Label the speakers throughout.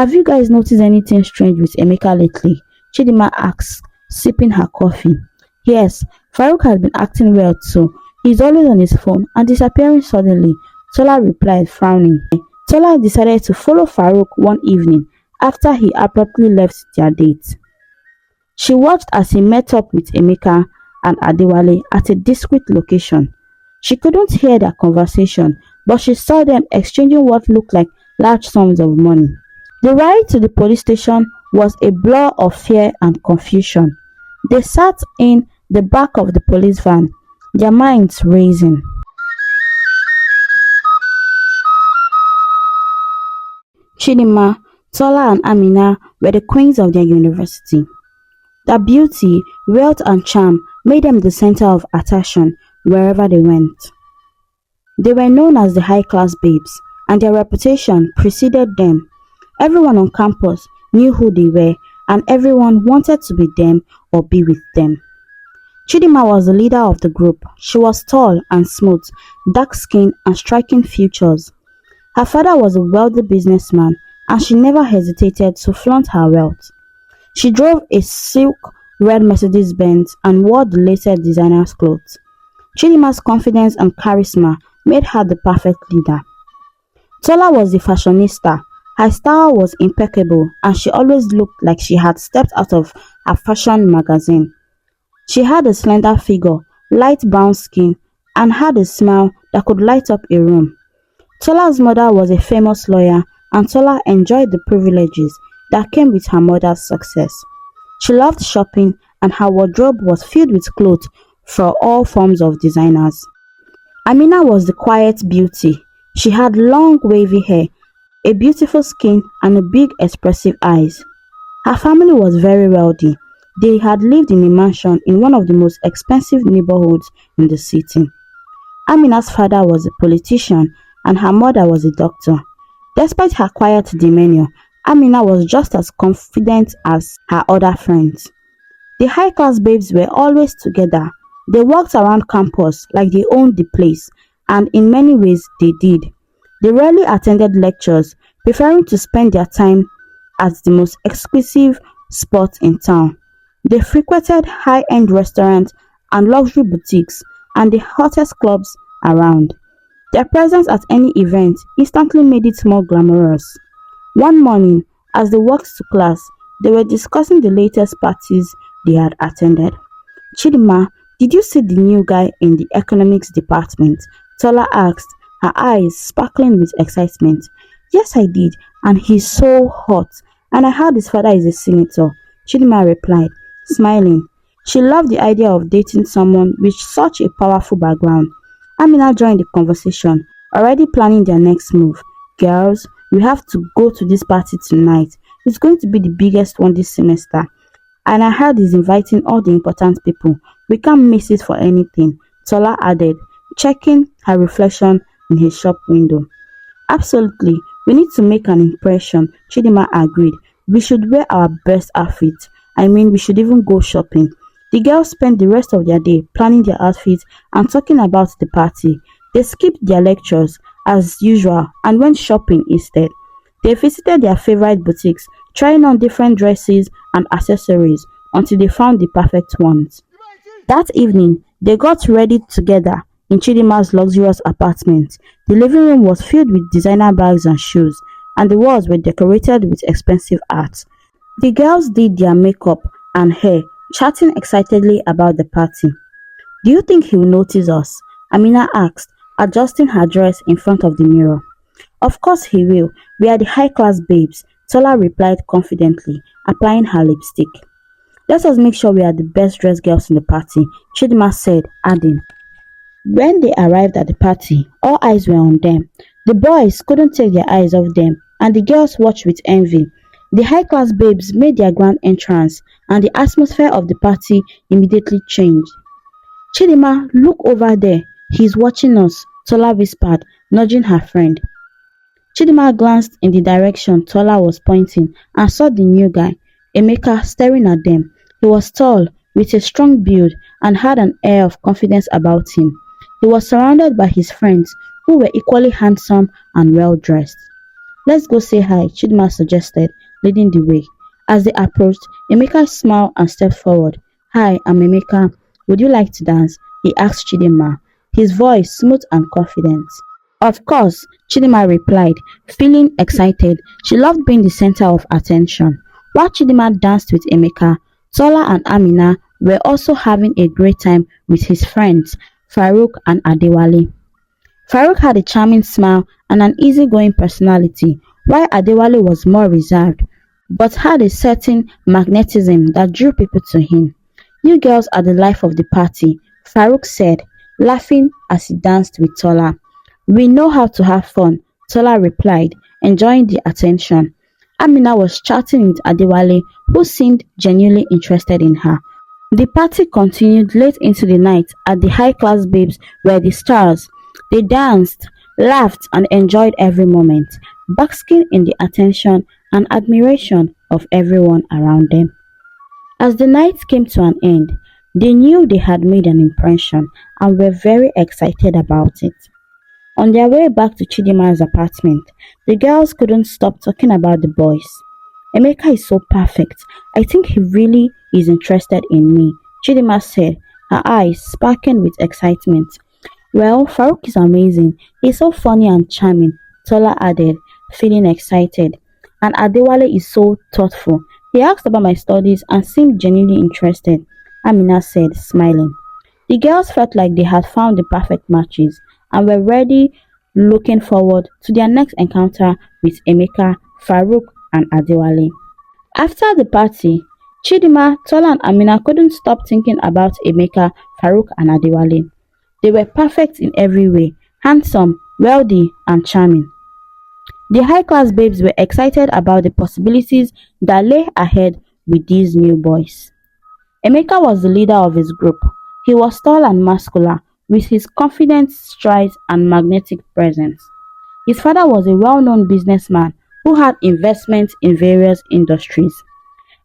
Speaker 1: Have you guys noticed anything strange with Emeka lately? Chidinma asked, sipping her coffee. Yes, Farouk has been acting weird too. He's always on his phone and disappearing suddenly, Tola replied, frowning. Tola decided to follow Farouk one evening after he abruptly left their date. She watched as he met up with Emeka and Adewale at a discreet location. She couldn't hear their conversation, but she saw them exchanging what looked like large sums of money. The ride to the police station was a blur of fear and confusion. They sat in the back of the police van, their minds racing. Chidinma, Tola and Amina were the queens of their university. Their beauty, wealth and charm made them the center of attraction wherever they went. They were known as the high-class babes, and their reputation preceded them. Everyone on campus knew who they were, and everyone wanted to be them or be with them. Chidinma was the leader of the group. She was tall and smooth, dark-skinned and striking features. Her father was a wealthy businessman, and she never hesitated to flaunt her wealth. She drove a silk red Mercedes-Benz and wore the latest designer's clothes. Chidinma's confidence and charisma made her the perfect leader. Tola was the fashionista. Her style was impeccable and she always looked like she had stepped out of a fashion magazine. She had a slender figure, light brown skin, and had a smile that could light up a room. Tola's mother was a famous lawyer and Tola enjoyed the privileges that came with her mother's success. She loved shopping and her wardrobe was filled with clothes for all forms of designers. Amina was the quiet beauty. She had long wavy hair, a beautiful skin and big expressive eyes. Her family was very wealthy. They had lived in a mansion in one of the most expensive neighborhoods in the city. Amina's father was a politician and her mother was a doctor. Despite her quiet demeanor, Amina was just as confident as her other friends. The high-class babes were always together. They walked around campus like they owned the place, and in many ways they did. They rarely attended lectures, preferring to spend their time at the most exclusive spots in town. They frequented high-end restaurants and luxury boutiques and the hottest clubs around. Their presence at any event instantly made it more glamorous. One morning, as they walked to class, they were discussing the latest parties they had attended. Chidinma, did you see the new guy in the economics department? Tola asked, her eyes sparkling with excitement. Yes, I did, and he's so hot. And I heard his father is a senator, Chidinma replied, smiling. She loved the idea of dating someone with such a powerful background. Amina joined the conversation, already planning their next move. Girls, we have to go to this party tonight. It's going to be the biggest one this semester. And I heard he's inviting all the important people. We can't miss it for anything, Tola added, checking her reflection in his shop window. Absolutely, we need to make an impression, Chidinma agreed. We should wear our best outfits. We should even go shopping. The girls spent the rest of their day planning their outfits and talking about the party. They skipped their lectures, as usual, and went shopping instead. They visited their favorite boutiques, trying on different dresses and accessories until they found the perfect ones. That evening, they got ready together in Chidinma's luxurious apartment. The living room was filled with designer bags and shoes, and the walls were decorated with expensive art. The girls did their makeup and hair, chatting excitedly about the party. Do you think he will notice us? Amina asked, adjusting her dress in front of the mirror. Of course he will. We are the high-class babes, Tola replied confidently, applying her lipstick. Let us make sure we are the best-dressed girls in the party, Chidinma said, adding. When they arrived at the party, all eyes were on them. The boys couldn't take their eyes off them, and the girls watched with envy. The high-class babes made their grand entrance, and the atmosphere of the party immediately changed. Chidinma, look over there. He's watching us, Tola whispered, nudging her friend. Chidinma glanced in the direction Tola was pointing and saw the new guy, Emeka, staring at them. He was tall, with a strong build, and had an air of confidence about him. He was surrounded by his friends, who were equally handsome and well-dressed. Let's go say hi, Chidinma suggested, leading the way. As they approached, Emeka smiled and stepped forward. Hi, I'm Emeka. Would you like to dance? He asked Chidinma, his voice smooth and confident. Of course, Chidinma replied, feeling excited. She loved being the center of attention. While Chidinma danced with Emeka, Tola and Amina were also having a great time with his friends, Farouk and Adewale. Farouk had a charming smile and an easygoing personality, while Adewale was more reserved, but had a certain magnetism that drew people to him. You girls are the life of the party, Farouk said, laughing as he danced with Tola. We know how to have fun, Tola replied, enjoying the attention. Amina was chatting with Adewale, who seemed genuinely interested in her. The party continued late into the night as the high-class babes were the stars. They danced, laughed and enjoyed every moment, basking in the attention and admiration of everyone around them. As the night came to an end, they knew they had made an impression and were very excited about it. On their way back to Chidinma's apartment, the girls couldn't stop talking about the boys. Emeka is so perfect. I think he really is interested in me, Chidinma said, her eyes sparkling with excitement. Well, Farouk is amazing. He's so funny and charming, Tola added, feeling excited. And Adewale is so thoughtful. He asked about my studies and seemed genuinely interested, Amina said, smiling. The girls felt like they had found the perfect matches and were ready, looking forward to their next encounter with Emeka, Farouk, and Adewale. After the party, Chidinma, Tola, and Amina couldn't stop thinking about Emeka, Farouk, and Adewale. They were perfect in every way, handsome, wealthy, and charming. The high-class babes were excited about the possibilities that lay ahead with these new boys. Emeka was the leader of his group. He was tall and muscular, with his confident strides and magnetic presence. His father was a well-known businessman who had investments in various industries.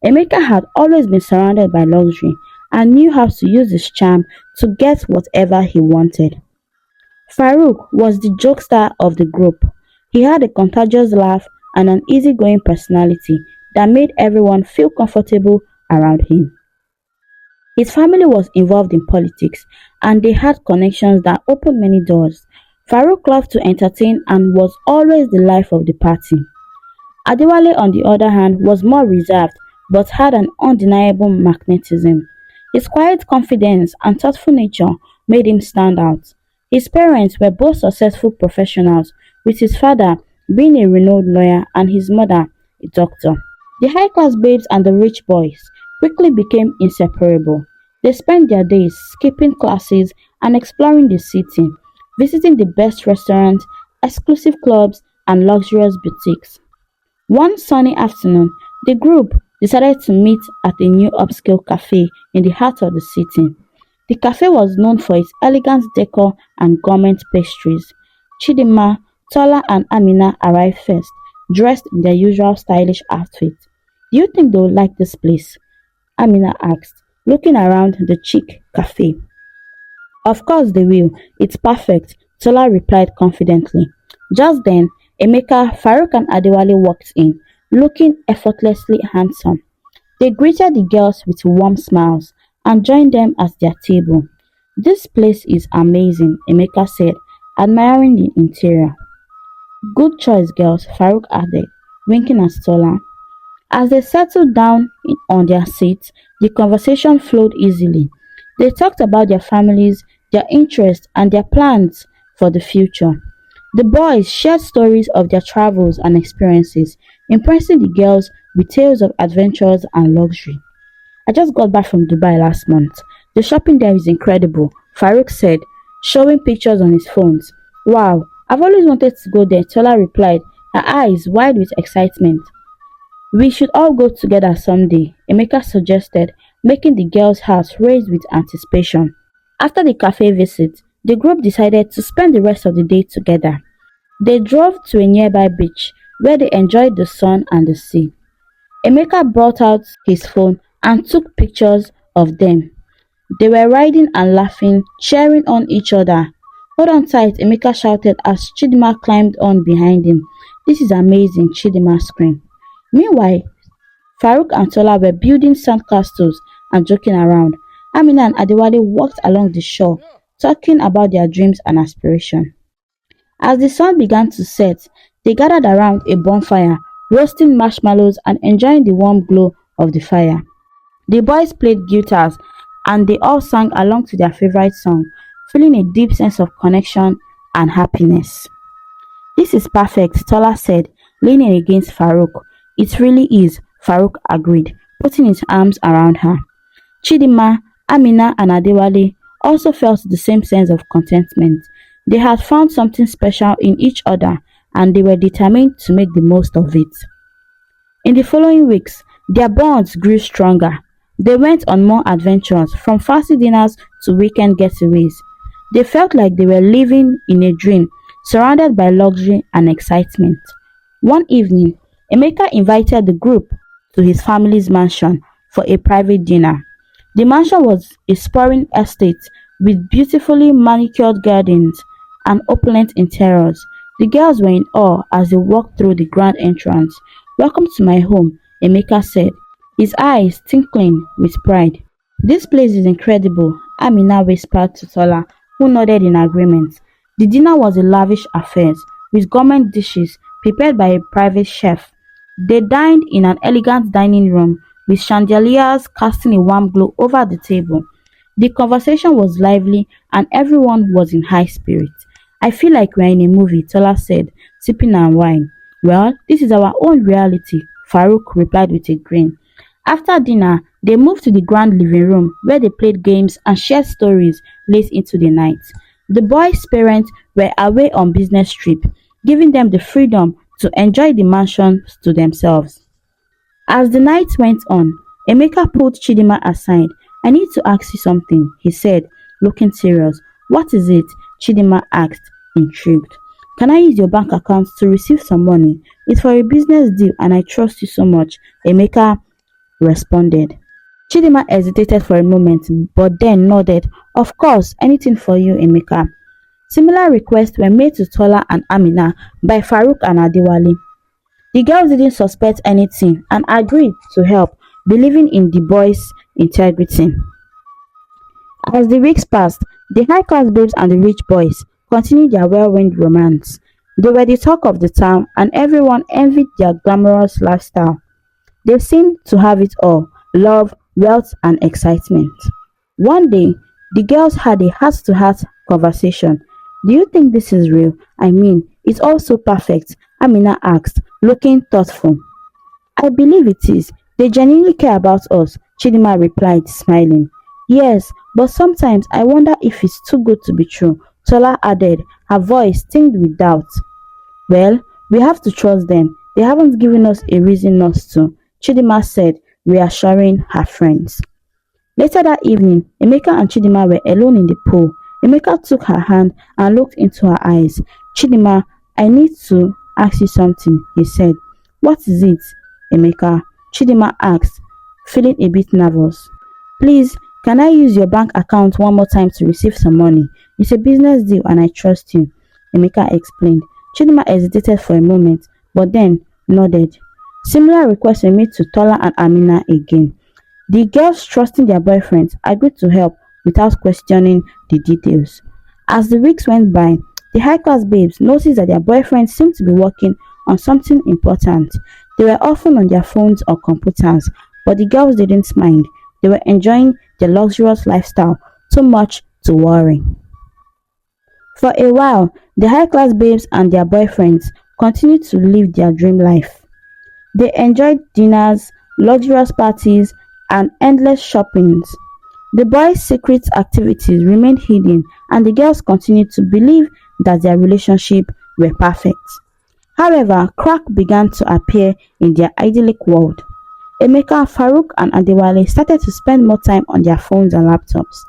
Speaker 1: Emeka had always been surrounded by luxury and knew how to use his charm to get whatever he wanted. Farouk was the jokester of the group. He had a contagious laugh and an easygoing personality that made everyone feel comfortable around him. His family was involved in politics and they had connections that opened many doors. Farouk loved to entertain and was always the life of the party. Adewale, on the other hand, was more reserved but had an undeniable magnetism. His quiet confidence and thoughtful nature made him stand out. His parents were both successful professionals, with his father being a renowned lawyer and his mother a doctor. The high-class babes and the rich boys quickly became inseparable. They spent their days skipping classes and exploring the city, visiting the best restaurants, exclusive clubs, and luxurious boutiques. One sunny afternoon, the group decided to meet at a new upscale cafe in the heart of the city. The cafe was known for its elegant decor and gourmet pastries. Chidinma, Tola, and Amina arrived first, dressed in their usual stylish outfits. Do you think they will like this place? Amina asked, looking around the chic cafe. Of course they will. It's perfect, Tola replied confidently. Just then, Emeka, Farouk and Adewale walked in, looking effortlessly handsome. They greeted the girls with warm smiles and joined them at their table. This place is amazing, Emeka said, admiring the interior. Good choice, girls, Farouk added, winking at Tola. As they settled down on their seats, the conversation flowed easily. They talked about their families, their interests, and their plans for the future. The boys shared stories of their travels and experiences, impressing the girls with tales of adventures and luxury. I just got back from Dubai last month. The shopping there is incredible, Farouk said, showing pictures on his phones. Wow, I've always wanted to go there, Tola replied, her eyes wide with excitement. We should all go together someday, Emeka suggested, making the girls' hearts race with anticipation. After the cafe visit, the group decided to spend the rest of the day together. They drove to a nearby beach where they enjoyed the sun and the sea. Emeka brought out his phone and took pictures of them. They were riding and laughing, cheering on each other. Hold on tight, Emeka shouted as Chidinma climbed on behind him. This is amazing, Chidinma screamed. Meanwhile, Farouk and Tola were building sandcastles and joking around. Amina and Adewale walked along the shore, talking about their dreams and aspirations. As the sun began to set, they gathered around a bonfire, roasting marshmallows and enjoying the warm glow of the fire. The boys played guitars and they all sang along to their favorite song, feeling a deep sense of connection and happiness. This is perfect, Tola said, leaning against Farouk. It really is, Farouk agreed, putting his arms around her. Chidinma, Amina, and Adewale also felt the same sense of contentment. They had found something special in each other and they were determined to make the most of it. In the following weeks, their bonds grew stronger. They went on more adventures, from fancy dinners to weekend getaways. They felt like they were living in a dream, surrounded by luxury and excitement. One evening, Emeka invited the group to his family's mansion for a private dinner. The mansion was a sprawling estate with beautifully manicured gardens and opulent interiors. The girls were in awe as they walked through the grand entrance. "Welcome to my home," Emeka said, his eyes twinkling with pride. "This place is incredible," Amina whispered to Tola, who nodded in agreement. The dinner was a lavish affair, with gourmet dishes prepared by a private chef. They dined in an elegant dining room, with chandeliers casting a warm glow over the table. The conversation was lively and everyone was in high spirits. "I feel like we're in a movie," Tola said, sipping her wine. "Well, this is our own reality," Farouk replied with a grin. After dinner, they moved to the grand living room where they played games and shared stories late into the night. The boys' parents were away on business trip, giving them the freedom to enjoy the mansion to themselves. As the night went on, Emeka pulled Chidinma aside. "I need to ask you something," he said, looking serious. "What is it?" Chidinma asked, intrigued. "Can I use your bank account to receive some money? It's for a business deal and I trust you so much," Emeka responded. Chidinma hesitated for a moment but then nodded. "Of course, anything for you, Emeka." Similar requests were made to Tola and Amina by Farouk and Adewale. The girls didn't suspect anything and agreed to help, believing in the boys' integrity. As the weeks passed, the high-class babes and the rich boys continued their whirlwind romance. They were the talk of the town and everyone envied their glamorous lifestyle. They seemed to have it all: love, wealth, and excitement. One day, the girls had a heart-to-heart conversation. "Do you think this is real? I mean, it's all so perfect," Amina asked, looking thoughtful. "I believe it is. They genuinely care about us," Chidinma replied, smiling. "Yes, but sometimes I wonder if it's too good to be true," Tola added, her voice tinged with doubt. "Well, we have to trust them. They haven't given us a reason not to," Chidinma said, reassuring her friends. Later that evening, Emeka and Chidinma were alone in the pool. Emeka took her hand and looked into her eyes. "Chidinma, I need to ask you something," he said. "What is it, Emeka?" Chidinma asked, feeling a bit nervous. "Please, can I use your bank account one more time to receive some money? It's a business deal and I trust you," Emeka explained. Chidinma hesitated for a moment, but then nodded. Similar requests were made to Tola and Amina again. The girls, trusting their boyfriends, agreed to help without questioning the details. As the weeks went by, the high-class babes noticed that their boyfriends seemed to be working on something important. They were often on their phones or computers, but the girls didn't mind. They were enjoying their luxurious lifestyle too much to worry. For a while, the high-class babes and their boyfriends continued to live their dream life. They enjoyed dinners, luxurious parties, and endless shoppings. The boys' secret activities remained hidden and the girls continued to believe that their relationship were perfect. However, cracks began to appear in their idyllic world. Emeka, Farouk, and Adewale started to spend more time on their phones and laptops,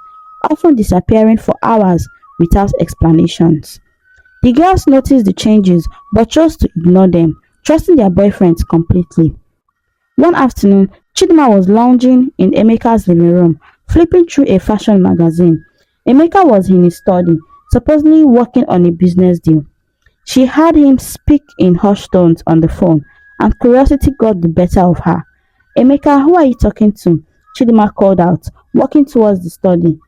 Speaker 1: often disappearing for hours without explanations. The girls noticed the changes but chose to ignore them, trusting their boyfriends completely. One afternoon, Chidinma was lounging in Emeka's living room, flipping through a fashion magazine. Emeka was in his study, supposedly working on a business deal. She heard him speak in hushed tones on the phone, and curiosity got the better of her. Emeka, who are you talking to? Chidinma called out, walking towards the study.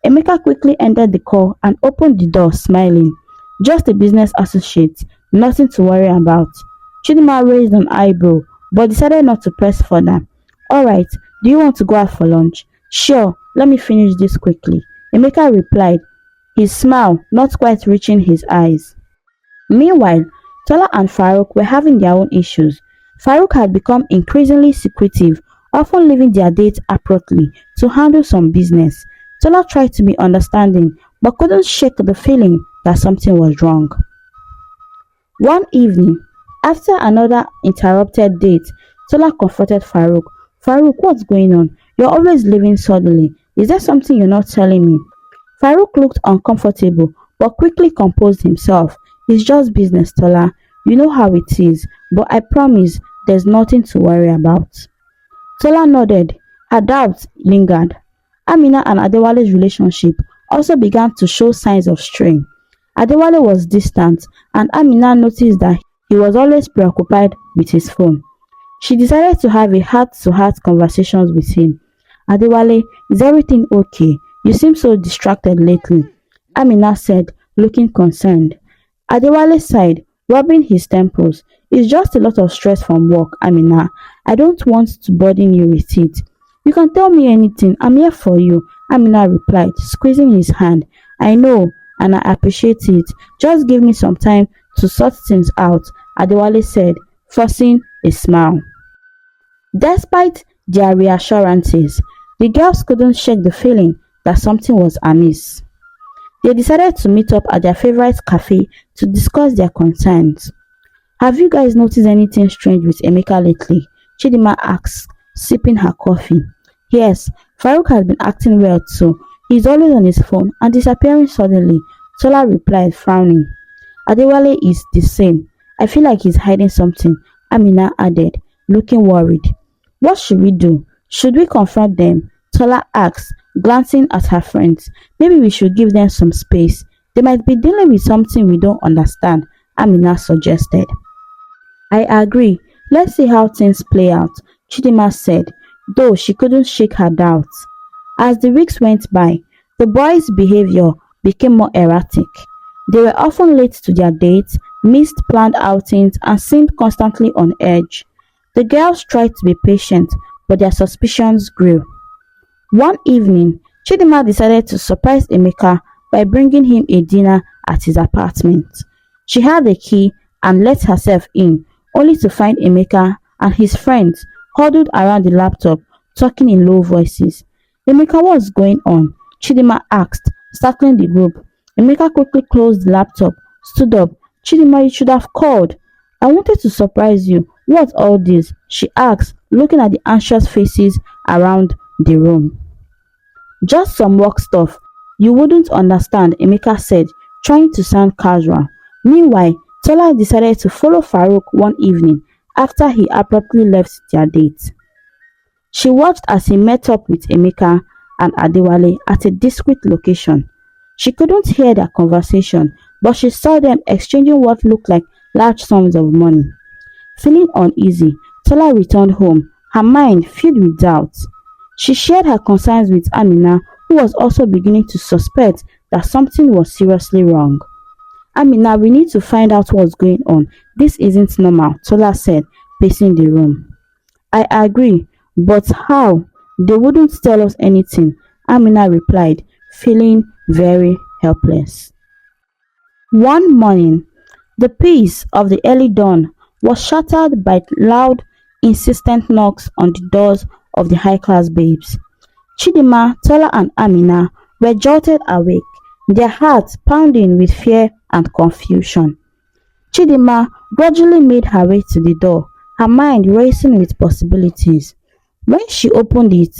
Speaker 1: Emeka quickly entered the call and opened the door, smiling. Just a business associate, nothing to worry about. Chidinma raised an eyebrow, but decided not to press further. Alright, do you want to go out for lunch? Sure, let me finish this quickly. Emeka replied, his smile not quite reaching his eyes. Meanwhile, Tola and Farouk were having their own issues. Farouk had become increasingly secretive, often leaving their dates abruptly to handle some business. Tola tried to be understanding but couldn't shake the feeling that something was wrong. One evening, after another interrupted date, Tola confronted Farouk. Farouk, what's going on? You're always leaving suddenly. Is there something you're not telling me? Farouk looked uncomfortable but quickly composed himself. It's just business, Tola. You know how it is, but I promise there's nothing to worry about. Tola nodded. Her doubts lingered. Amina and Adewale's relationship also began to show signs of strain. Adewale was distant, and Amina noticed that he was always preoccupied with his phone. She decided to have a heart-to-heart conversation with him. Adewale, is everything okay? You seem so distracted lately, Amina said, looking concerned. Adewale sighed, rubbing his temples. It's just a lot of stress from work, Amina. I don't want to burden you with it. You can tell me anything. I'm here for you, Amina replied, squeezing his hand. I know, and I appreciate it. Just give me some time to sort things out, Adewale said, forcing a smile. Despite their reassurances, the girls couldn't shake the feeling that something was amiss. They decided to meet up at their favorite cafe to discuss their concerns. Have you guys noticed anything strange with Emeka lately? Chidinma asked, sipping her coffee. Yes, Farouk has been acting well too. He's always on his phone and disappearing suddenly, Tola replied, frowning. Adewale is the same. I feel like he's hiding something, Amina added, looking worried. What should we do? Should we confront them? Tola asked, glancing at her friends. Maybe we should give them some space. They might be dealing with something we don't understand, Amina suggested. I agree. Let's see how things play out, Chidinma said, though she couldn't shake her doubts. As the weeks went by, the boys' behavior became more erratic. They were often late to their dates, missed planned outings, and seemed constantly on edge. The girls tried to be patient, but their suspicions grew. One evening, Chidinma decided to surprise Emeka by bringing him a dinner at his apartment. She had the key and let herself in, only to find Emeka and his friends huddled around the laptop, talking in low voices. Emeka, what's going on? Chidinma asked, circling the group. Emeka quickly closed the laptop, stood up. Chidinma, you should have called. I wanted to surprise you. What's all this? She asked, looking at the anxious faces around the room. Just some work stuff. You wouldn't understand, Emeka said, trying to sound casual. Meanwhile, Tola decided to follow Farouk one evening after he abruptly left their date. She watched as he met up with Emeka and Adewale at a discreet location. She couldn't hear their conversation, but she saw them exchanging what looked like large sums of money. Feeling uneasy, Tola returned home, her mind filled with doubts. She shared her concerns with Amina, who was also beginning to suspect that something was seriously wrong. Amina, we need to find out what's going on. This isn't normal, Tola said, pacing the room. I agree, but how? They wouldn't tell us anything, Amina replied, feeling very helpless. One morning, the peace of the early dawn was shattered by loud, insistent knocks on the doors of the high-class babes. Chidinma, Tola and Amina were jolted awake, their hearts pounding with fear and confusion. Chidinma gradually made her way to the door, her mind racing with possibilities. When she opened it,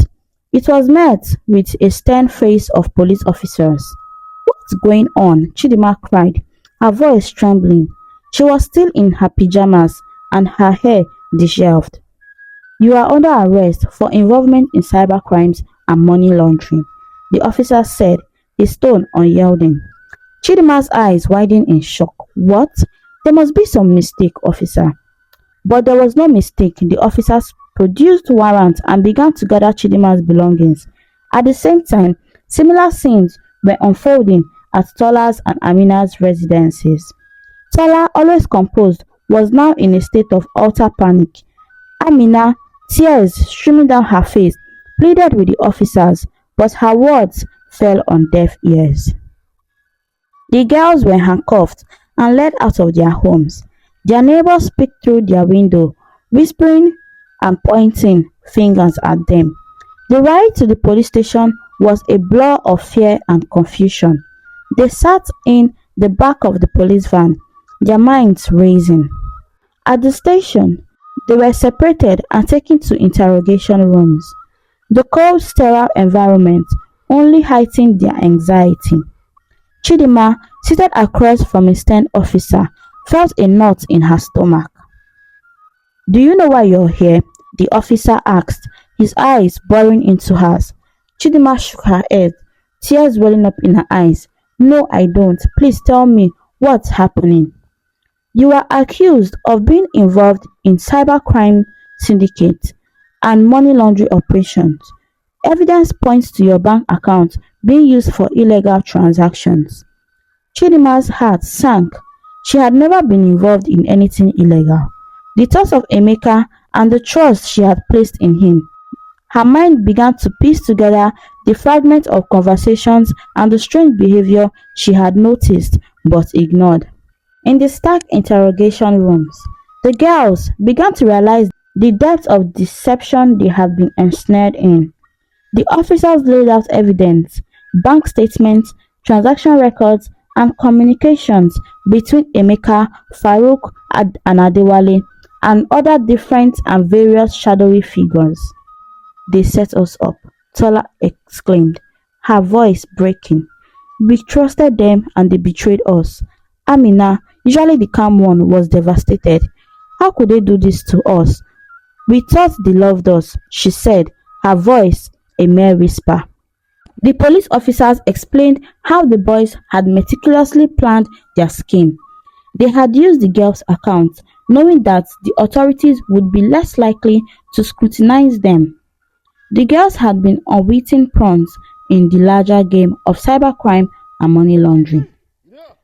Speaker 1: it was met with a stern face of police officers. What's going on? Chidinma cried, her voice trembling. She was still in her pajamas and her hair disheveled. You are under arrest for involvement in cybercrimes and money laundering, the officer said, his tone unyielding. Chidinma's eyes widened in shock. What? There must be some mistake, officer. But there was no mistake. The officers produced warrant and began to gather Chidinma's belongings. At the same time, similar scenes were unfolding at Tola's and Amina's residences. Tola, always composed, was now in a state of utter panic. Amina, tears streaming down her face, pleaded with the officers, but her words fell on deaf ears. The girls were handcuffed and led out of their homes. Their neighbors peeked through their window, whispering and pointing fingers at them. The ride to the police station was a blur of fear and confusion. They sat in the back of the police van, their minds racing. At the station, they were separated and taken to interrogation rooms. The cold, sterile environment only heightened their anxiety. Chidinma, seated across from a stern officer, felt a knot in her stomach. "Do you know why you're here?" the officer asked, his eyes boring into hers. Chidinma shook her head, tears welling up in her eyes. "No, I don't. Please tell me what's happening." "You are accused of being involved in cybercrime syndicate and money laundering operations. Evidence points to your bank account being used for illegal transactions." Chidinma's heart sank. She had never been involved in anything illegal. The thought of Emeka and the trust she had placed in him. Her mind began to piece together the fragments of conversations and the strange behavior she had noticed but ignored. In the stark interrogation rooms, the girls began to realize the depth of deception they had been ensnared in. The officers laid out evidence, bank statements, transaction records, and communications between Emeka, Farouk, and Adewale, and other different and various shadowy figures. "They set us up," Tola exclaimed, her voice breaking. "We trusted them and they betrayed us." Amina, usually the calm one, was devastated. "How could they do this to us? We thought they loved us," she said, her voice a mere whisper. The police officers explained how the boys had meticulously planned their scheme. They had used the girls' accounts, knowing that the authorities would be less likely to scrutinize them. The girls had been unwitting pawns in the larger game of cybercrime and money laundering.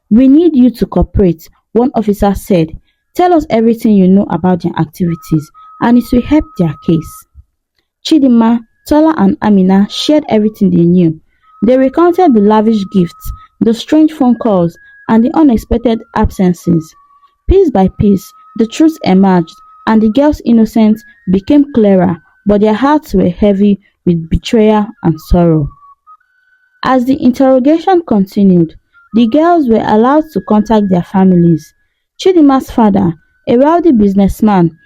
Speaker 1: "We need you to cooperate," one officer said. "Tell us everything you know about their activities, and it will help their case." Chidinma, Tola and Amina shared everything they knew. They recounted the lavish gifts, the strange phone calls, and the unexpected absences. Piece by piece, the truth emerged, and the girls' innocence became clearer, but their hearts were heavy with betrayal and sorrow. As the interrogation continued, the girls were allowed to contact their families. Chidinma's father, a wealthy businessman,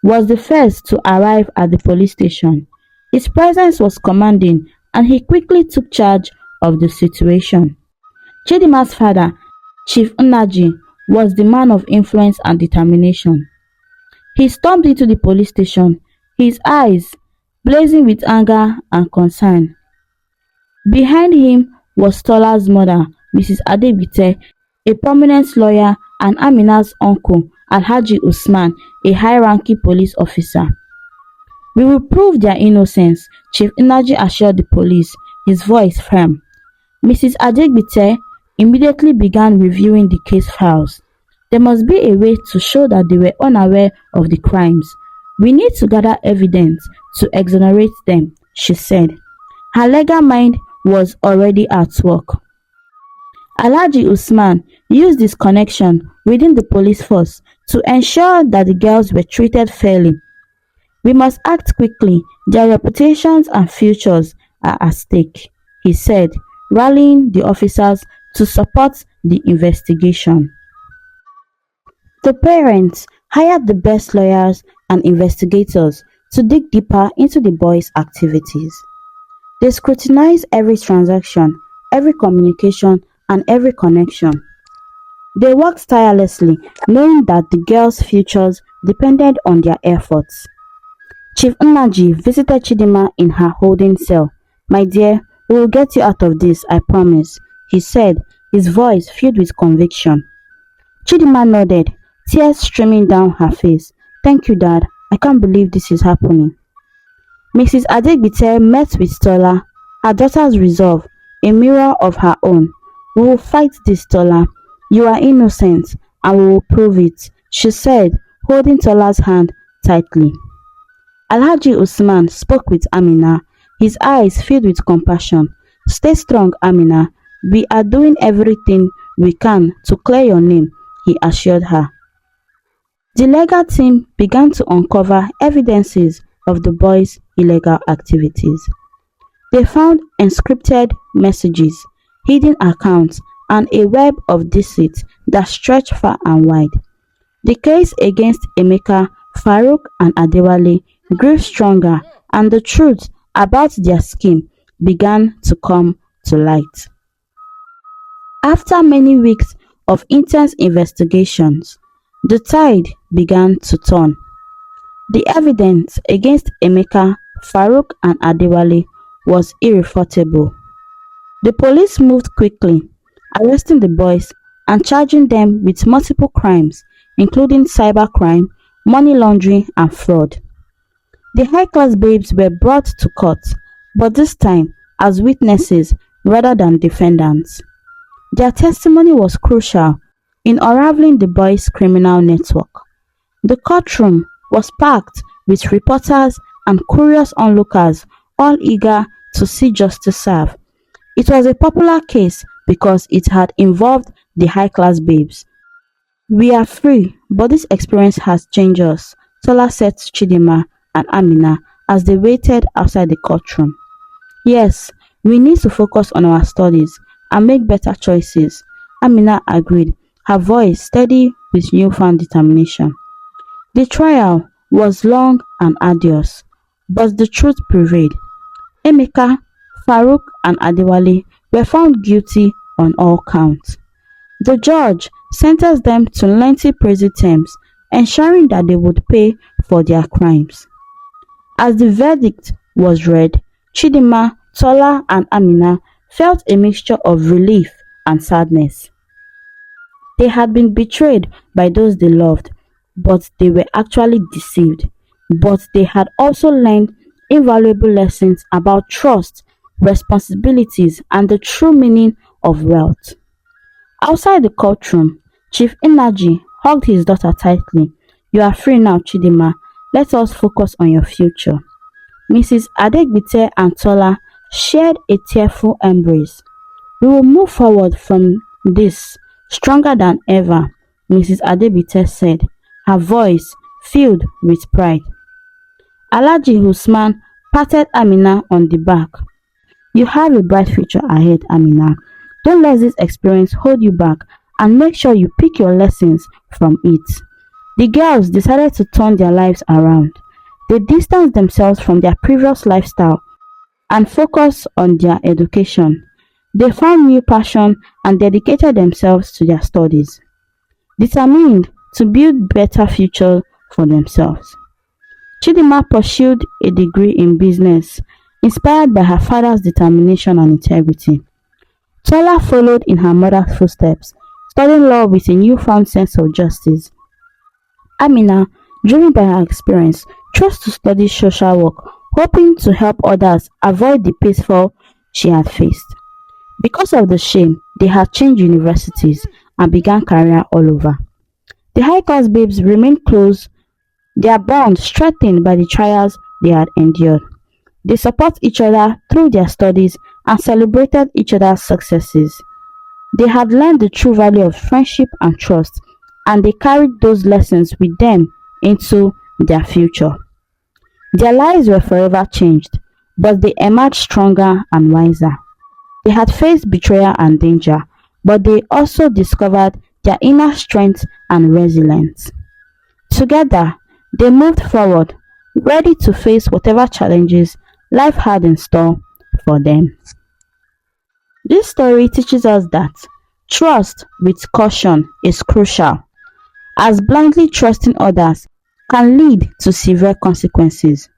Speaker 1: was the first to arrive at the police station. His presence was commanding, and he quickly took charge of the situation. Chidinma's father, Chief Nnaji, was the man of influence and determination. He stormed into the police station, his eyes blazing with anger and concern. Behind him was Tola's mother, Mrs. Adewale, a prominent lawyer, and Amina's uncle, Alhaji Usman, a high-ranking police officer. "We will prove their innocence," Chief Nnaji assured the police, his voice firm. Mrs. Adewale immediately began reviewing the case files. "There must be a way to show that they were unaware of the crimes. We need to gather evidence to exonerate them," she said. Her legal mind was already at work. Alhaji Usman used his connection within the police force to ensure that the girls were treated fairly. "We must act quickly. Their reputations and futures are at stake," he said, rallying the officers to support the investigation. The parents hired the best lawyers and investigators to dig deeper into the boys' activities. They scrutinized every transaction, every communication, and every connection. They worked tirelessly, knowing that the girls' futures depended on their efforts. Chief Nnaji visited Chidinma in her holding cell. "My dear, we will get you out of this, I promise," he said, his voice filled with conviction. Chidinma nodded, tears streaming down her face. Thank you, Dad. I can't believe this is happening. Mrs. Adegbite met with Tola, her daughter's resolve, a mirror of her own. We will fight this, Tola. You are innocent, and we will prove it, she said, holding Tola's hand tightly. Alhaji Usman spoke with Amina, his eyes filled with compassion. Stay strong, Amina. We are doing everything we can to clear your name, he assured her. The legal team began to uncover evidences of the boys' illegal activities. They found encrypted messages, hidden accounts, and a web of deceit that stretched far and wide. The case against Emeka, Farouk, and Adewale grew stronger, and the truth about their scheme began to come to light. After many weeks of intense investigations, the tide began to turn. The evidence against Emeka, Farouk, and Adewale was irrefutable. The police moved quickly, arresting the boys and charging them with multiple crimes, including cybercrime, money laundering, and fraud. The high-class babes were brought to court, but this time as witnesses rather than defendants. Their testimony was crucial in unraveling the boys' criminal network. The courtroom was packed with reporters and curious onlookers, all eager to see justice served. It was a popular case because it had involved the high-class babes. We are free, but this experience has changed us, Tola said to Chidinma and Amina as they waited outside the courtroom. Yes, we need to focus on our studies and make better choices, Amina agreed, her voice steady with newfound determination. The trial was long and arduous, but the truth prevailed. Emeka, Farouk, and Adewale were found guilty on all counts. The judge sentenced them to lengthy prison terms, ensuring that they would pay for their crimes. As the verdict was read, Chidinma, Tola, and Amina felt a mixture of relief and sadness. They had been betrayed by those they loved, but they were actually deceived. But they had also learned invaluable lessons about trust, responsibilities, and the true meaning of wealth. Outside the courtroom, Chief Inaji hugged his daughter tightly. You are free now, Chidinma. Let us focus on your future. Mrs. Adegbite and Tola shared a tearful embrace. We will move forward from this stronger than ever, Mrs. Adegbite said, her voice filled with pride. Alhaji Usman patted Amina on the back. You have a bright future ahead, Amina. Don't let this experience hold you back and make sure you pick your lessons from it. The girls decided to turn their lives around. They distanced themselves from their previous lifestyle and focused on their education. They found new passion and dedicated themselves to their studies, determined to build better future for themselves. Chidinma pursued a degree in business, inspired by her father's determination and integrity. Tola followed in her mother's footsteps, studying law with a newfound sense of justice. Amina, driven by her experience, chose to study social work, hoping to help others avoid the pitfall she had faced. Because of the shame, they had changed universities and began career all over. The high-class babes remained close, their bond strengthened by the trials they had endured. They support each other through their studies and celebrated each other's successes. They had learned the true value of friendship and trust, and they carried those lessons with them into their future. Their lives were forever changed, but they emerged stronger and wiser. They had faced betrayal and danger, but they also discovered their inner strength and resilience. Together, they moved forward, ready to face whatever challenges life had in store for them. This story teaches us that trust with caution is crucial, as blindly trusting others can lead to severe consequences.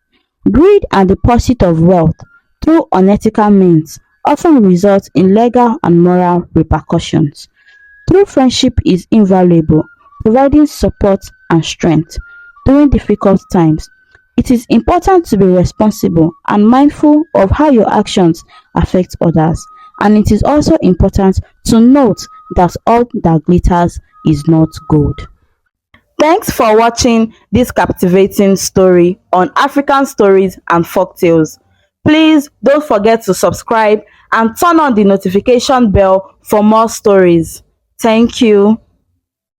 Speaker 1: Greed and the pursuit of wealth through unethical means often result in legal and moral repercussions. True friendship is invaluable, providing support and strength during difficult times. It is important to be responsible and mindful of how your actions affect others, and it is also important to note that all that glitters is not gold. Thanks for watching this captivating story on African stories and folktales. Please don't forget to subscribe and turn on the notification bell for more stories. Thank you.